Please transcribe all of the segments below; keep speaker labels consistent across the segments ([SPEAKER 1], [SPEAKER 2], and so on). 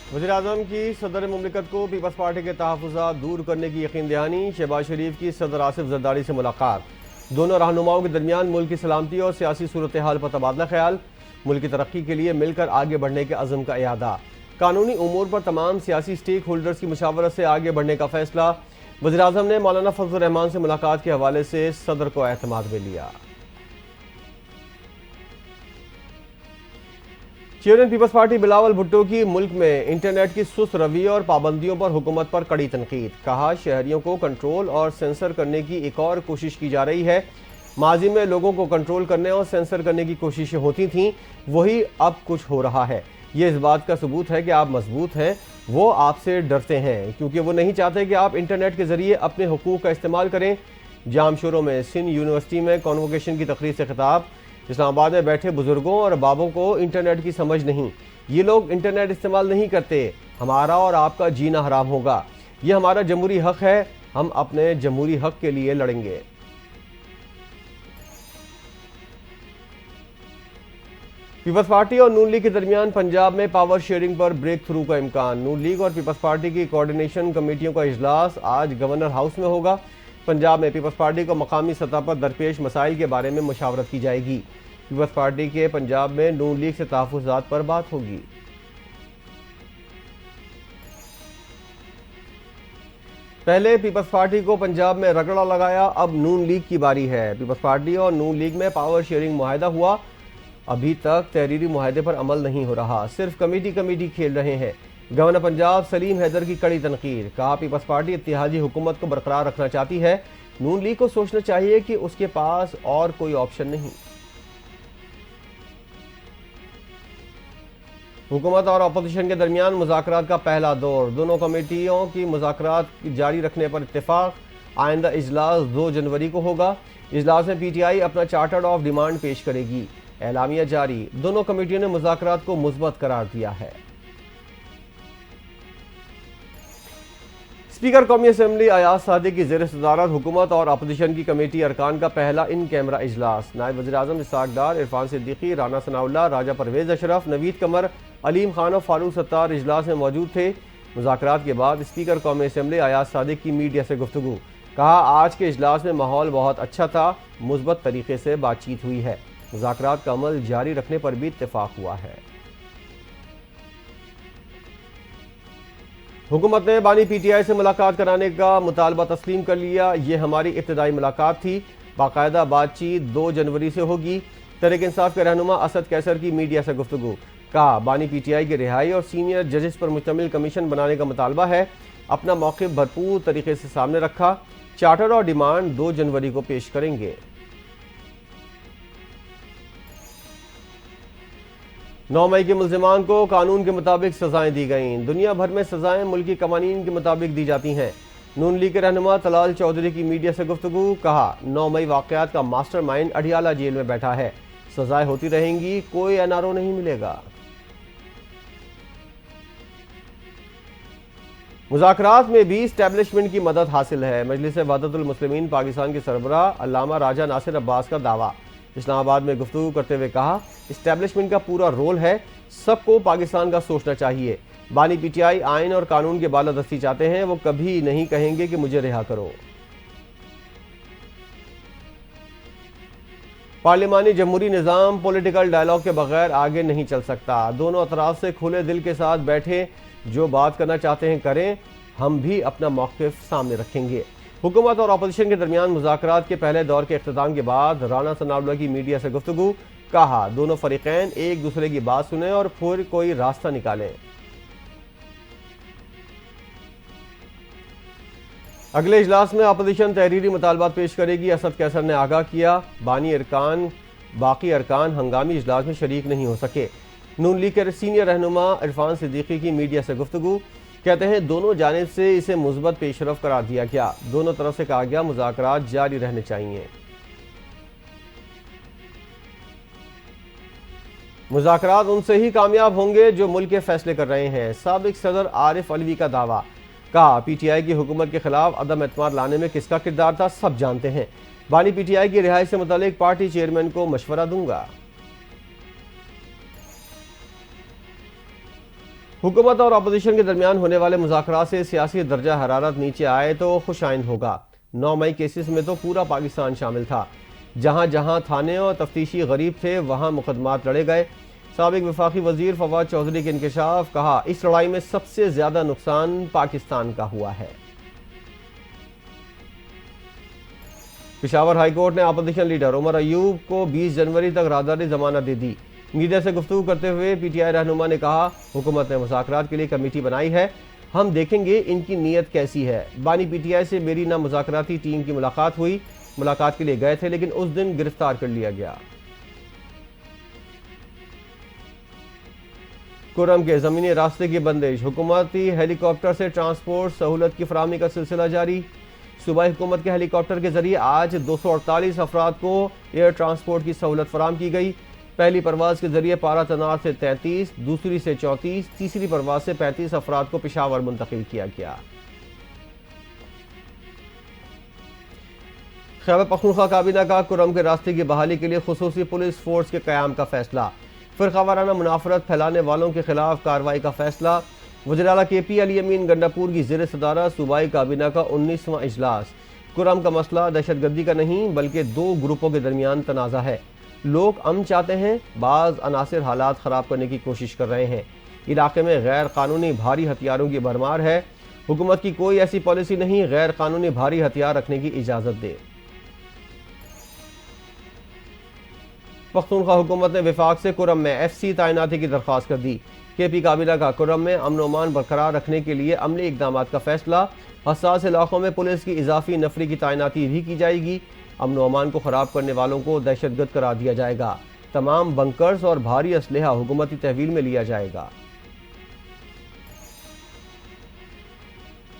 [SPEAKER 1] वज़ीर-ए-आज़म की सदर मुमलिकत को पीपल्स पार्टी के तहफ़्फ़ुज़ात दूर करने की यकीन दहानी। शहबाज शरीफ की सदर आसिफ जरदारी से मुलाकात। दोनों रहनुमाओं के दरमियान मुल्क की सलामती और सियासी सूरत हाल पर तबादला ख्याल। मुल्क की तरक्की के लिए मिलकर आगे बढ़ने के अज़म का इरादा। कानूनी उमूर पर तमाम सियासी स्टेक होल्डर्स की मुशावरत से आगे बढ़ने का फैसला। वज़ीर-ए-आज़म ने मौलाना फजल रहमान से मुलाकात के हवाले से सदर को एतमाद में लिया। Chairman People's Party Bilawal Bhutto की मुल्क में इंटरनेट की सुस्त रवैये और पाबंदियों पर हुकूमत पर कड़ी तनकीद। कहा, शहरियों को कंट्रोल और सेंसर करने की एक और कोशिश की जा रही है। माजी में लोगों को कंट्रोल करने और सेंसर करने की कोशिशें होती थीं, वही अब कुछ हो रहा है। ये इस बात का सबूत है कि आप मजबूत हैं। वो आपसे डरते हैं क्योंकि वो नहीं चाहते कि आप इंटरनेट के जरिए अपने हुकूक का इस्तेमाल करें। जामशोरों में सिंध यूनिवर्सिटी में कॉन्वोकेशन की तकरीर से खिताब। इस्लामाबाद में बैठे बुजुर्गों और बाबों को इंटरनेट की समझ नहीं। ये लोग इंटरनेट इस्तेमाल नहीं करते। हमारा और आपका जीना हराम होगा। ये हमारा जमहूरी हक है। हम अपने जमहूरी हक के लिए लड़ेंगे। पीपल्स पार्टी और नून लीग के दरमियान पंजाब में पावर शेयरिंग पर ब्रेक थ्रू का इम्कान। नून लीग और पीपल्स पार्टी की कोऑर्डिनेशन कमेटियों का इजलास आज गवर्नर हाउस में होगा। पंजाब में पीपल्स पार्टी को मकामी सतह पर दरपेश मसाइल के बारे में मुशावरत की जाएगी। पीपल्स पार्टी के पंजाब में नून लीग से तहफ़्फ़ुज़ात पर बात होगी। पहले पीपल्स पार्टी को पंजाब में रगड़ा लगाया, अब नून लीग की बारी है। पीपल्स पार्टी और नून लीग में पावर शेयरिंग मुआहदा हुआ। अभी तक तहरीरी मुआहदे पर अमल नहीं हो रहा, सिर्फ कमेटी खेल रहे हैं। गवर्नर पंजाब सलीम हैदर की कड़ी तनकीद। कहा, पीपल्स पार्टी इत्तेहादी हुकूमत को बरकरार रखना चाहती है। नून लीग को सोचना चाहिए कि उसके पास और कोई ऑप्शन नहीं। हुकूमत और अपोजिशन के दरमियान मुज़ाकरात का पहला दौर। दोनों कमेटियों की मुज़ाकरात जारी रखने पर इत्तेफाक। आइंदा इजलास 2 जनवरी को होगा। इजलास में PTI अपना चार्टर ऑफ डिमांड पेश करेगी। एलामिया जारी। दोनों कमेटियों ने मुज़ाकरात को मुस्बत करार दिया है। स्पीकर कौमी असम्बली अयाज सादिक की ज़ेर सदारत हुकूमत और अपोजिशन की कमेटी अरकान का पहला इन कैमरा इजलास। नायब वज़ीर-ए-आज़म इसहाक डार, इरफान सिद्दीकी, राना सनाउल्लाह, राजा परवेज़ अशरफ, नवीद कमर, अलीम खान और फारूक सत्तार इजलास में मौजूद थे। मुज़ाकरात के बाद स्पीकर कौमी असम्बली अयाज सादिक की मीडिया से गुफ्तगू। कहा, आज के इजलास में माहौल बहुत अच्छा था, मुस्बत तरीके से बातचीत हुई है। मुज़ाकरात का अमल जारी रखने पर भी इत्तेफाक हुआ है। हुकूमत ने बानी PTI से मुलाकात कराने का मुतालबा तस्लीम कर लिया। ये हमारी इब्तदाई मुलाकात थी। बाकायदा बातचीत 2 जनवरी से होगी। तहरीक इंसाफ के रहनुमा असद कैसर की मीडिया से गुफ्तगू। कहा, बानी PTI की रिहाई और सीनियर जजेस पर मुश्तमिल कमीशन बनाने का मुतालबा है। अपना मौक़िफ़ भरपूर तरीके से सामने रखा। चार्टर और डिमांड 2 जनवरी को पेश करेंगे। 9 मई के मुल्ज़िमान को कानून के मुताबिक सजाएं दी गईं। दुनिया भर में सजाएं मुल्की कवानीन के मुताबिक दी जाती हैं। नून लीग के रहनुमा तलाल चौधरी की मीडिया से गुफ्तगू। कहा, 9 मई वाक़यात का मास्टरमाइंड अडियाला जेल में बैठा है। सजाएं होती रहेंगी, कोई NRO नहीं मिलेगा। मुज़ाकरात में भी इस्टेब्लिशमेंट की मदद हासिल है। मजलिस वहदतुल मुस्लिमीन पाकिस्तान के सरबराह अल्लामा राजा नासिर अब्बास का दावा। इस्लामाबाद में गुफ्तगू करते हुए कहा, इस्टेब्लिशमेंट का पूरा रोल है, सबको पाकिस्तान का सोचना चाहिए। बानी PTI आइन और कानून के बालादस्ती चाहते हैं। वो कभी नहीं कहेंगे कि मुझे रिहा करो। पार्लिमानी जमहूरी निज़ाम पॉलिटिकल डायलॉग के बगैर आगे नहीं चल सकता। दोनों अतराफ से खुले दिल के साथ बैठे, जो बात करना चाहते हैं करें। हम भी अपना मौक़िफ़ सामने रखेंगे। हुकूमत और अपोजिशन के दरमियान मुज़ाकरात के पहले दौर के इख्तिताम के बाद राना सनाउल्लाह की मीडिया से गुफ्तगू। कहा, दोनों फरीक़ैन एक दूसरे की बात सुने और फिर कोई रास्ता निकालें। अगले इजलास में अपोजिशन तहरीरी मुतालबात पेश करेगी। असद कैसर ने आगाह किया, बाकी अरकान हंगामी इजलास में शरीक नहीं हो सके। नून लीग के सीनियर रहनुमा इरफान सिद्दीकी की मीडिया से गुफ्तगू। कहते हैं, दोनों जानिब से इसे मुस्बत पेशरफ करार दिया गया। दोनों तरफ से कहा गया मुज़ाकरात जारी रहने चाहिए। मुज़ाकरात उनसे ही कामयाब होंगे जो मुल्क के फैसले कर रहे हैं। साबिक सदर आरिफ अलवी का दावा। कहा, PTI की हुकूमत के खिलाफ अदम एतमाद लाने में किसका किरदार था, सब जानते हैं। बानी PTI की रिहाई से मुतालिक पार्टी चेयरमैन को मशवरा दूंगा। हुकूमत और अपोजिशन के दरमियान होने वाले मुज़ाकरात से सियासी दर्जा हरारत नीचे आए तो खुशाइंद होगा। 9 मई केसेस में तो पूरा पाकिस्तान शामिल था। जहां जहां थाने और तफ्तीशी गरीब थे वहां मुकदमात लड़े गए। साबिक वफाकी वजीर फवाद चौधरी के इंकशाफ, कहा इस लड़ाई में सबसे ज्यादा नुकसान पाकिस्तान का हुआ है। पेशावर हाईकोर्ट ने अपोजिशन लीडर उमर अयूब को 20 जनवरी तक राहदारी जमानत दे दी। मीडिया से गुफ्तगू करते हुए पीटीआई रहनुमा ने कहा, हुकूमत ने मुज़ाकरात के लिए कमेटी बनाई है, हम देखेंगे इनकी नीयत कैसी है। बानी पीटीआई से मेरी ना मुज़ाकराती टीम की मुलाकात हुई, मुलाकात के लिए गए थे लेकिन उस दिन गिरफ्तार कर लिया गया। कुरम के जमीनी रास्ते की बंदिश, हुकूमती हेलीकॉप्टर से ट्रांसपोर्ट सहूलत की फराहमी का सिलसिला जारी। सूबाई हुकूमत के हेलीकॉप्टर के जरिए आज 248 अफराद को एयर ट्रांसपोर्ट की सहूलत फराहम की गई। पहली परवाज के जरिए पारा तनार से 33, दूसरी से 34, तीसरी परवाज से 35 अफराद को पेशावर मुंतकिल किया गया। खैबर पख्तूनख्वा काबीना का कुरम के रास्ते की बहाली के लिए खुसूसी पुलिस फोर्स के क़याम का फैसला। फ़िरक़ावाराना मुनाफरत फैलाने वालों के खिलाफ कार्रवाई का फैसला। वज़ीर-ए-आला KP अली अमीन गंडापुर की ज़ेर सदारत सूबाई काबीना का 19वां इजलास। कुरम का मसला दहशतगर्दी का नहीं बल्कि 2 ग्रुपों के दरमियान तनाज़ा है। लोग अमन चाहते हैं, बाज़ अनासिर हालात ख़राब करने की कोशिश कर रहे हैं। इलाके में गैर कानूनी भारी हथियारों की भरमार है। हुकूमत की कोई ऐसी पॉलिसी नहीं गैर कानूनी भारी हथियार रखने की इजाज़त दे। पख्तूनख्वा हुकूमत ने विफाक से कुरम में FC तैनाती की दरख्वास्त कर दी। KP काबीना का कुरम में अमन अमान बरकरार रखने के लिए अमली इक़दाम का फैसला। हसास इलाकों में पुलिस की इजाफी नफरी की तैनाती भी की जाएगी। अमन अमान को ख़राब करने वालों को दहशतगर्द करार दिया जाएगा। तमाम बंकर्स और भारी असलहा हुकूमती तहवील में लिया जाएगा।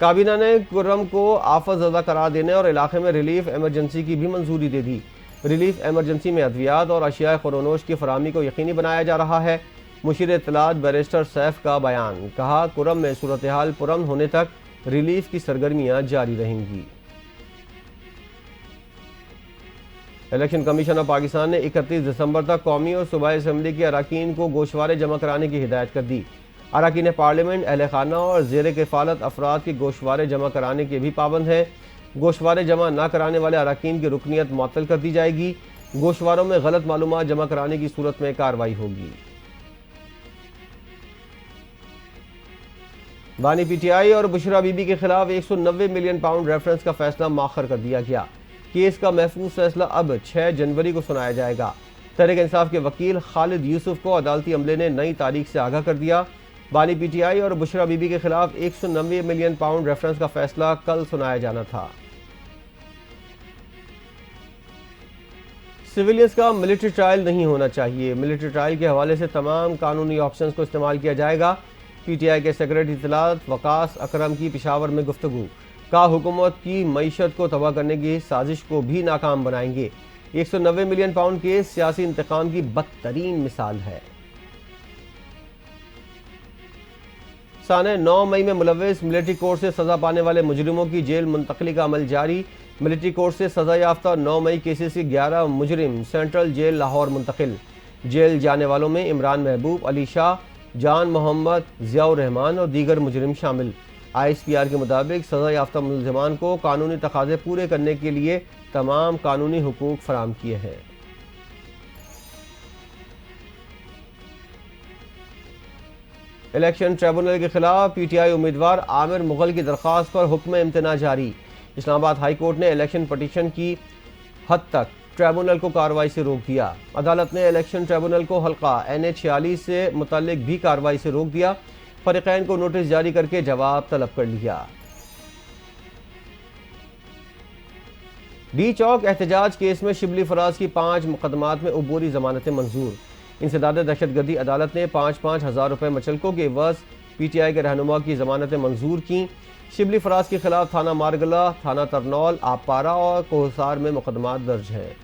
[SPEAKER 1] काबीना ने कुर्रम को आफत ज़दा करार देने और इलाके में रिलीफ एमरजेंसी की भी मंजूरी दे दी। रिलीफ एमरजेंसी में अद्वियात और अशिया खुरोनोश की फराहमी को यकीनी बनाया जा रहा है। मुशीर इत्तलात बैरिस्टर सैफ का बयान, कहा कुर्रम में सूरत हाल पुरअमन होने तक रिलीफ की सरगर्मियां जारी रहेंगी। इलेक्शन कमीशन ऑफ पाकिस्तान ने 31 दिसंबर तक कौमी और सूबाई असम्बली के अरकान को गोशवारे जमा कराने की हिदायत कर दी। अरकान पार्लियामेंट, अहल खाना और ज़ेर किफ़ालत अफराद के गोशवारे जमा कराने के भी पाबंद हैं। गोशवारे जमा न कराने वाले अरकान की रुकनियत मुअत्तल कर दी जाएगी। गोशवारों में गलत मालूमात जमा कराने की सूरत में कार्रवाई होगी। बानी पीटीआई और बुशरा बीबी के खिलाफ 190 मिलियन पाउंड रेफरेंस का फैसला माखर कर दिया गया। केस का महफूज फैसला अब 6 जनवरी को सुनाया जाएगा। तहरीक इंसाफ के वकील खालिद यूसुफ को अदालती अमले ने नई तारीख से आगाह कर दिया। बानी पीटीआई और बुशरा बीबी के खिलाफ 190 मिलियन पाउंड रेफरेंस का फैसला कल सुनाया जाना था। सिविलियंस का मिलिट्री ट्रायल नहीं होना चाहिए। मिलिट्री ट्रायल के हवाले से तमाम कानूनी ऑप्शंस को इस्तेमाल किया जाएगा। पीटीआई के सेक्रेटरी इत्तलात वकास अकरम की पेशावर में गुफ्तगू, का हुकूमत की मईशत को तबाह करने की साजिश को भी नाकाम बनाएंगे। 190 मिलियन पाउंड केस सियासी इंतकाम की बदतरीन मिसाल है। साने 9 मई में मुलव्विस मिलिट्री कोर्ट से सजा पाने वाले मुजरिमों की जेल मुंतकली का अमल जारी। मिलिट्री कोर्ट से सजा याफ्ता 9 मई केसेस के 11 मुजरिम सेंट्रल जेल लाहौर मुंतकिल। जेल जाने वालों में इमरान महबूब, अली शाह, जान मोहम्मद, ज़ियाउर रहमान और दीगर मुजरिम शामिल। ISPR के मुताबिक सजा याफ्ता मुलज़मान को कानूनी तकाज़े पूरे करने के लिए तमाम कानूनी हुकूक फराहम किए हैं। इलेक्शन ट्रिब्यूनल के खिलाफ पीटीआई उम्मीदवार आमिर मुगल की दरख्वास्त पर हुक्म इम्तना जारी। इस्लामाबाद हाई कोर्ट ने इलेक्शन पटिशन की हद तक ट्रिब्यूनल को कार्रवाई से रोक दिया। अदालत ने इलेक्शन ट्रिब्यूनल को हल्का NA 46 से मुतल्लिक भी कार्रवाई से रोक दिया। फरीक़ैन को नोटिस जारी करके जवाब तलब कर लिया। डी चौक एहतजाज केस में शिबली फराज की 5 मुकदमात में अबूरी जमानतें मंजूर। इंसदाद दहशतगर्दी अदालत ने 5-5 हज़ार रुपये मचलकों के एवज पीटीआई के रहनुमा की जमानतें मंजूर की। शिबली फराज के खिलाफ थाना मारगला, थाना तरनौल, आबपारा और कोहसार में मुकदमात दर्ज हैं।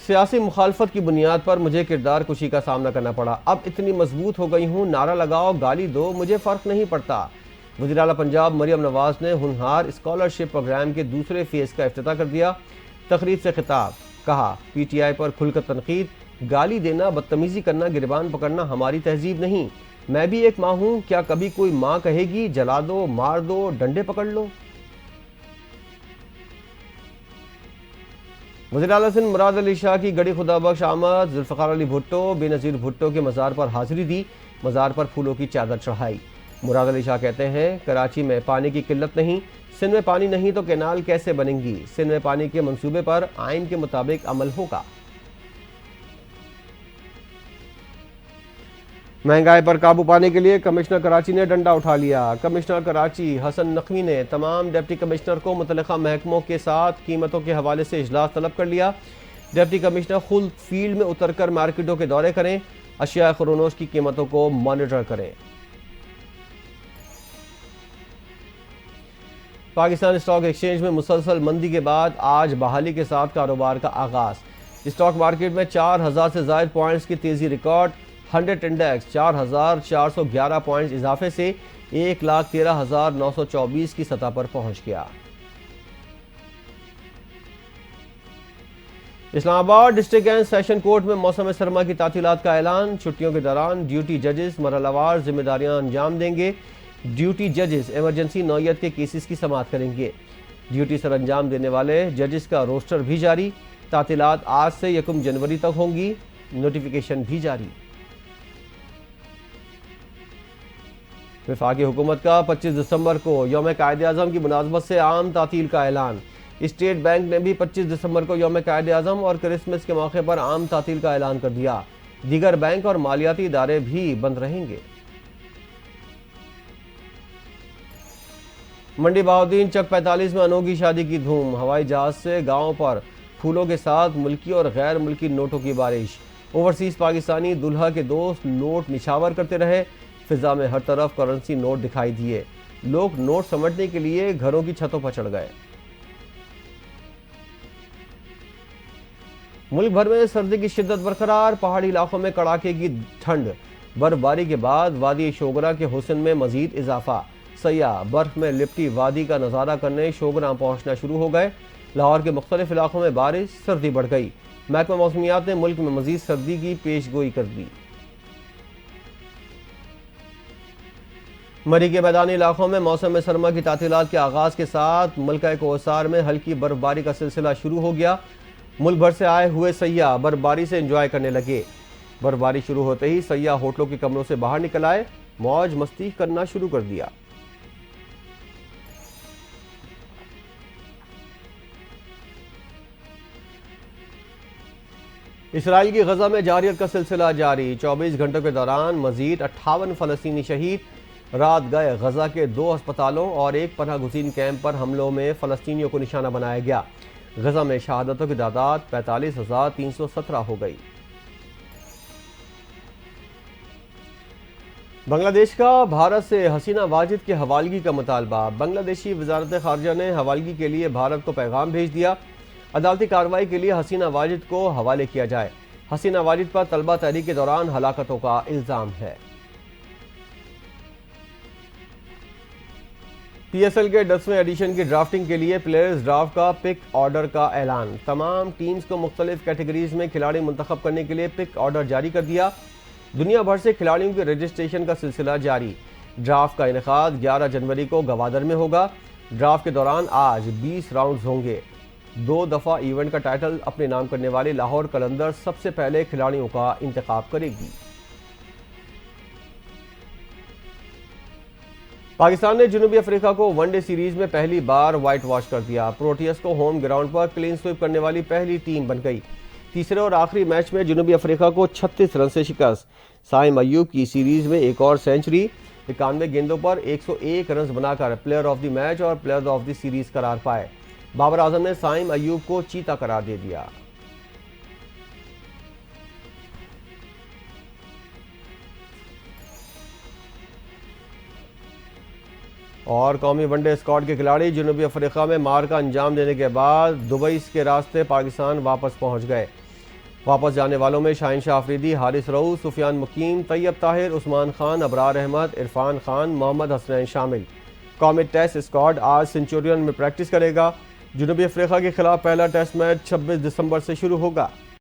[SPEAKER 1] सियासी मुखालफत की बुनियाद पर मुझे किरदार कुशी का सामना करना पड़ा। अब इतनी मजबूत हो गई हूँ, नारा लगाओ, गाली दो, मुझे फ़र्क नहीं पड़ता। वज़ीर-ए-आला पंजाब मरियम नवाज ने हुनहार स्कॉलरशिप प्रोग्राम के दूसरे फेज़ का इफ्तिताह कर दिया। तकरीब से खिताब, कहा पीटीआई पर खुलकर तनकीद, गाली देना, बदतमीजी करना, गिरबान पकड़ना हमारी तहजीब नहीं। मैं भी एक माँ हूं, क्या कभी कोई माँ कहेगी जला दो, मार दो, डंडे पकड़ लो? वज़ीर आला सिंध मुराद अली शाह की गड़ी खुदाबख्श आमद। जुल्फ़िकार अली भुट्टो बेनज़ीर भुट्टो के मज़ार पर हाजिरी दी, मज़ार पर फूलों की चादर चढ़ाई। मुराद अली शाह कहते हैं, कराची में पानी की किल्लत नहीं, सिंध में पानी नहीं तो कैनाल कैसे बनेंगी? सिंध में पानी के मंसूबे पर आइन के मुताबिक अमल होगा। महंगाई पर काबू पाने के लिए कमिश्नर कराची ने डंडा उठा लिया। कमिश्नर कराची हसन नकवी ने तमाम डिप्टी कमिश्नर को मुतल्लिका महकमों के साथ कीमतों के हवाले से इजलास तलब कर लिया। डिप्टी कमिश्नर खुद फील्ड में उतरकर मार्केटों के दौरे करें, अशिया खुरोनोश की कीमतों को मॉनिटर करें। पाकिस्तान स्टॉक एक्सचेंज में मुसलसल मंदी के बाद आज बहाली के साथ कारोबार का आगाज। स्टॉक मार्केट में 4000 से ज़ायद पॉइंट्स की तेजी रिकॉर्ड। 100 इंडेक्स 4411 पॉइंट्स इजाफे से 1,13,924 की सतह पर पहुंच गया। Islamabad district and session court में मौसम सरमा की तातीलात का ऐलान। छुट्टियों के दौरान ड्यूटी जजेस मरहलावार जिम्मेदारियां अंजाम देंगे। ड्यूटी जजेस इमरजेंसी नौयत के केसेस की समाअत करेंगे। ड्यूटी सर अंजाम देने वाले जजेस का रोस्टर भी जारी। तातीलात आज से 1 जनवरी तक होंगी, नोटिफिकेशन भी जारी। वफाकी हुकूमत का 25 दिसंबर को यौम कायदे आज़म की मुनासबत से आम तातील का ऐलान। स्टेट बैंक ने भी 25 दिसंबर को यौम कायदे आज़म और क्रिसमस के मौके पर आम तातील का ऐलान कर दिया। दीगर बैंक और मालियाती इदारे भी बंद रहेंगे। मंडी बहाउद्दीन चक 45 में अनोखी शादी की धूम। हवाई जहाज से गांव पर फूलों के साथ मुल्की और गैर मुल्की नोटों की बारिश। ओवरसीज पाकिस्तानी दुल्हा के दोस्त नोट निछावर करते रहे। फिजा में हर तरफ करेंसी नोट दिखाई दिए। लोग नोट समझने के लिए घरों की छतों पर चढ़ गए। मुल्क भर में सर्दी की शिद्दत बरकरार। पहाड़ी इलाकों में कड़ाके की ठंड। बर्फबारी के बाद वादी शोगरा के हुस्न में मजीद इजाफा। सयाह बर्फ में लिपटी वादी का नज़ारा करने शोगरा पहुंचना शुरू हो गए। लाहौर के मुख्तलिफ इलाकों में बारिश, सर्दी बढ़ गई। महकमा मौसमियात ने मुल्क में मजीद सर्दी की पेशगोई कर दी। मरी के मैदानी इलाकों में मौसम सरमा की तातीलात के आगाज के साथ मुल्का कोसार में हल्की बर्फबारी का सिलसिला शुरू हो गया। मुल्क भर से आए हुए सयाह बर्फबारी से एंजॉय करने लगे। बर्फबारी शुरू होते ही सयाह होटलों के कमरों से बाहर निकल आए, मौज मस्ती करना शुरू कर दिया। इसराइल की गजा में जारियत का सिलसिला जारी। 24 घंटों के दौरान मजीद 58 फलस्तीनी शहीद। रात गए गजा के 2 अस्पतालों और एक पनाह गुज़ीन कैंप पर हमलों में फलस्तीनियों को निशाना बनाया गया। गजा में शहादतों की तादाद 45,317 हो गई। बांग्लादेश का भारत से हसीना वाजिद के हवालगी का मुतालबा। बांग्लादेशी वजारत खारजा ने हवालगी के लिए भारत को पैगाम भेज दिया। अदालती कार्रवाई के लिए हसीना वाजिद को हवाले किया जाए। हसीना वाजिद पर तलबा तहरीक के दौरान हलाकतों का इल्जाम है। पीएसएल के 10वें एडिशन की ड्राफ्टिंग के लिए प्लेयर्स ड्राफ्ट का पिक ऑर्डर का ऐलान। तमाम टीम्स को मुख्तलिफ कैटेगरीज में खिलाड़ी मुंतखब करने के लिए पिक ऑर्डर जारी कर दिया। दुनिया भर से खिलाड़ियों के रजिस्ट्रेशन का सिलसिला जारी। ड्राफ्ट का इनेकाद 11 जनवरी को गवादर में होगा। ड्राफ्ट के दौरान आज 20 राउंड्स होंगे। 2 दफ़ा इवेंट का टाइटल अपने नाम करने वाली लाहौर कलंदर सबसे पहले खिलाड़ियों का इंतखाब करेगी। पाकिस्तान ने जनूबी अफ्रीका को वनडे सीरीज में पहली बार व्हाइट वॉश कर दिया। प्रोटियस को होम ग्राउंड पर क्लीन स्वीप करने वाली पहली टीम बन गई। तीसरे और आखिरी मैच में जनूबी अफ्रीका को 36 रन से शिकस्त। साइम अयूब की सीरीज में एक और सेंचुरी। 91 गेंदों पर 101 रन बनाकर प्लेयर ऑफ द मैच और प्लेयर ऑफ द सीरीज करार पाए। बाबर आजम ने साइम अयूब को चीता करार दे दिया। और कौमी वनडे स्क्वाड के खिलाड़ी जनूबी अफ्रीका में मार का अंजाम देने के बाद दुबई के रास्ते पाकिस्तान वापस पहुंच गए। वापस जाने वालों में शाहीन शाह अफरीदी, हारिस रऊफ, सुफियान मुकीम, तैयब ताहिर, उस्मान खान, अबरार अहमद, इरफान खान, मोहम्मद हसनैन शामिल। कौमी टेस्ट स्क्वाड आज सेंचुरियन में प्रैक्टिस करेगा। जनूबी अफ्रीका के खिलाफ पहला टेस्ट मैच 26 दिसंबर से शुरू होगा।